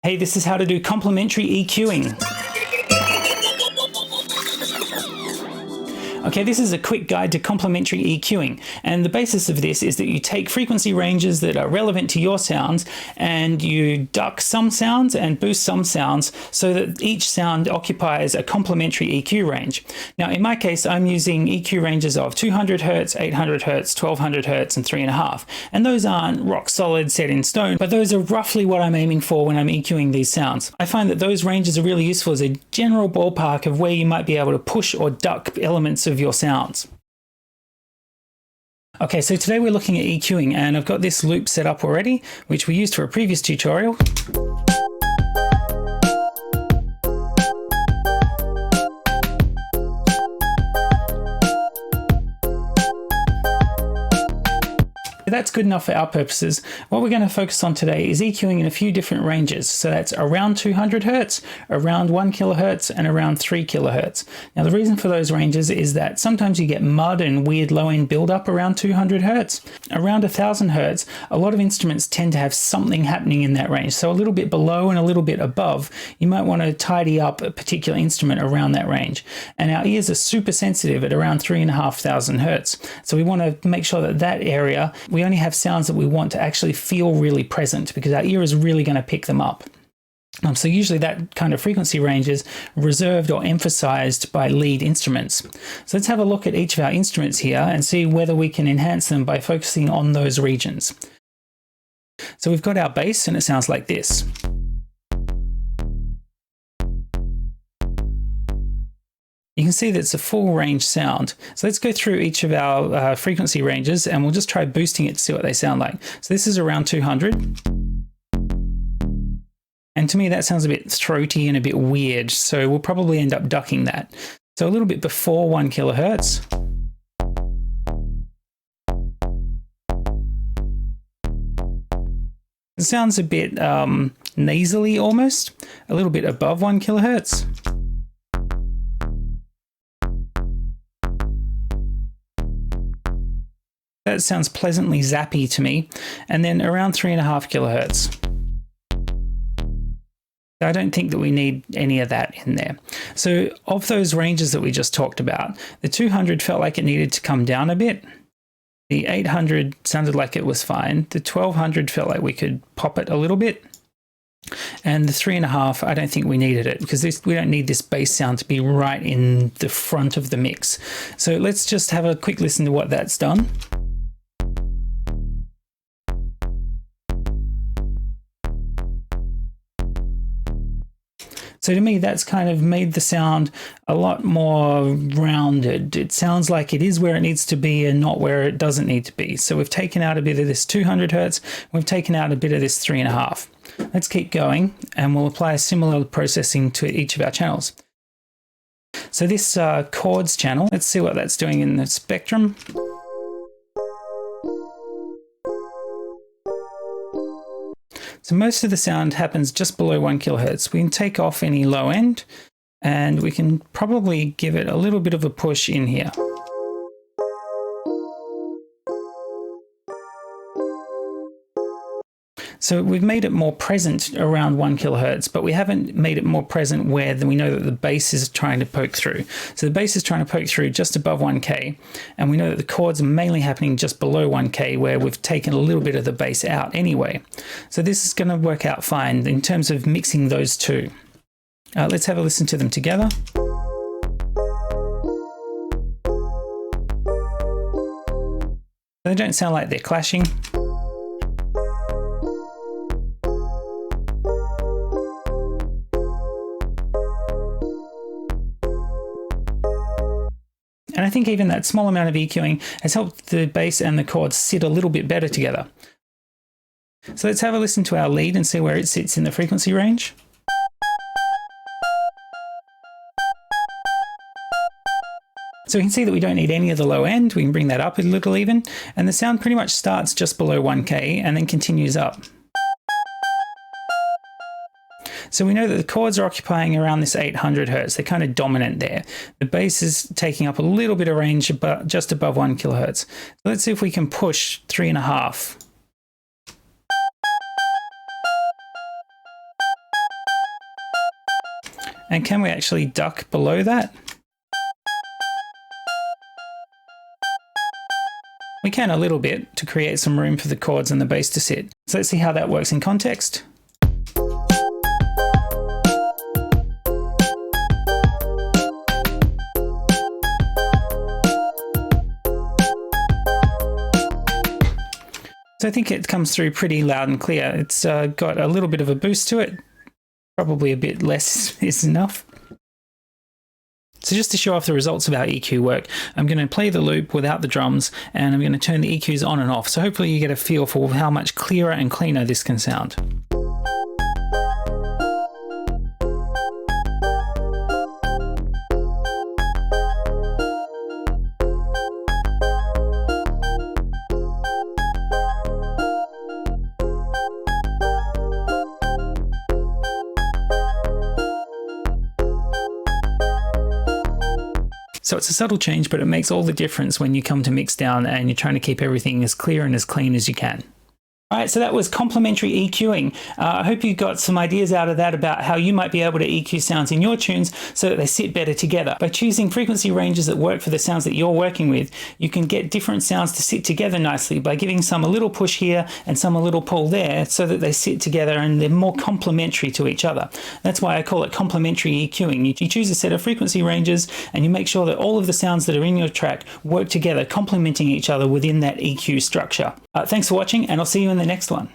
Hey, this is how to do complementary EQing. Okay, this is a quick guide to complementary EQing, and the basis of this is that you take frequency ranges that are relevant to your sounds and you duck some sounds and boost some sounds so that each sound occupies a complementary EQ range. Now, in my case, I'm using EQ ranges of 200 Hz, 800 Hz, 1200 Hz, and 3.5, and those aren't rock solid set in stone, but those are roughly what I'm aiming for when I'm EQing these sounds. I find that those ranges are really useful as a general ballpark of where you might be able to push or duck elements of your sounds. Okay, so today we're looking at EQing, and I've got this loop set up already, which we used for a previous tutorial. That's good enough for our purposes. What we're going to focus on today is EQing in a few different ranges. So that's around 200 Hz, around 1 kHz, and around 3 kHz. Now, the reason for those ranges is that sometimes you get mud and weird low-end build-up around 200 Hz. Around 1000 Hz, a lot of instruments tend to have something happening in that range. So a little bit below and a little bit above, you might want to tidy up a particular instrument around that range. And our ears are super sensitive at around 3500 Hz. So we want to make sure that that area, we only have sounds that we want to actually feel really present because our ear is really going to pick them up. So usually that kind of frequency range is reserved or emphasized by lead instruments. So let's have a look at each of our instruments here and see whether we can enhance them by focusing on those regions. So we've got our bass and it sounds like this. You can see that it's a full range sound. So let's go through each of our frequency ranges and we'll just try boosting it to see what they sound like. So this is around 200. And to me, that sounds a bit throaty and a bit weird. So we'll probably end up ducking that. So a little bit before 1 kHz. It sounds a bit nasally almost, a little bit above 1 kHz. That sounds pleasantly zappy to me. And then around 3.5 kHz. I don't think that we need any of that in there. So of those ranges that we just talked about, the 200 felt like it needed to come down a bit. The 800 sounded like it was fine. The 1200 felt like we could pop it a little bit. And the 3.5, I don't think we needed it because we don't need this bass sound to be right in the front of the mix. So let's just have a quick listen to what that's done. So to me, that's kind of made the sound a lot more rounded. It sounds like it is where it needs to be and not where it doesn't need to be. So we've taken out a bit of this 200 Hz, we've taken out a bit of this 3.5. Let's keep going and we'll apply a similar processing to each of our channels. So this chords channel, let's see what that's doing in the spectrum. So most of the sound happens just below 1 kHz. We can take off any low end and we can probably give it a little bit of a push in here. So we've made it more present around 1 kHz, but we haven't made it more present where we know that the bass is trying to poke through. So the bass is trying to poke through just above 1K, and we know that the chords are mainly happening just below 1K, where we've taken a little bit of the bass out anyway. So this is going to work out fine in terms of mixing those two. Let's have a listen to them together. They don't sound like they're clashing. And I think even that small amount of EQing has helped the bass and the chords sit a little bit better together. So let's have a listen to our lead and see where it sits in the frequency range. So we can see that we don't need any of the low end. We can bring that up a little even. And the sound pretty much starts just below 1K and then continues up. So we know that the chords are occupying around this 800 Hz. They're kind of dominant there. The bass is taking up a little bit of range just above 1 kHz. So let's see if we can push 3.5. And can we actually duck below that? We can a little bit to create some room for the chords and the bass to sit. So let's see how that works in context. So I think it comes through pretty loud and clear. It's got a little bit of a boost to it. Probably a bit less is enough. So just to show off the results of how EQ work, I'm going to play the loop without the drums, and I'm going to turn the EQs on and off. So hopefully you get a feel for how much clearer and cleaner this can sound. So it's a subtle change, but it makes all the difference when you come to mix down and you're trying to keep everything as clear and as clean as you can. All right, so that was complementary EQing. I hope you got some ideas out of that about how you might be able to EQ sounds in your tunes so that they sit better together. By choosing frequency ranges that work for the sounds that you're working with, you can get different sounds to sit together nicely by giving some a little push here and some a little pull there so that they sit together and they're more complementary to each other. That's why I call it complementary EQing. You choose a set of frequency ranges and you make sure that all of the sounds that are in your track work together, complementing each other within that EQ structure. Thanks for watching, and I'll see you in the next one.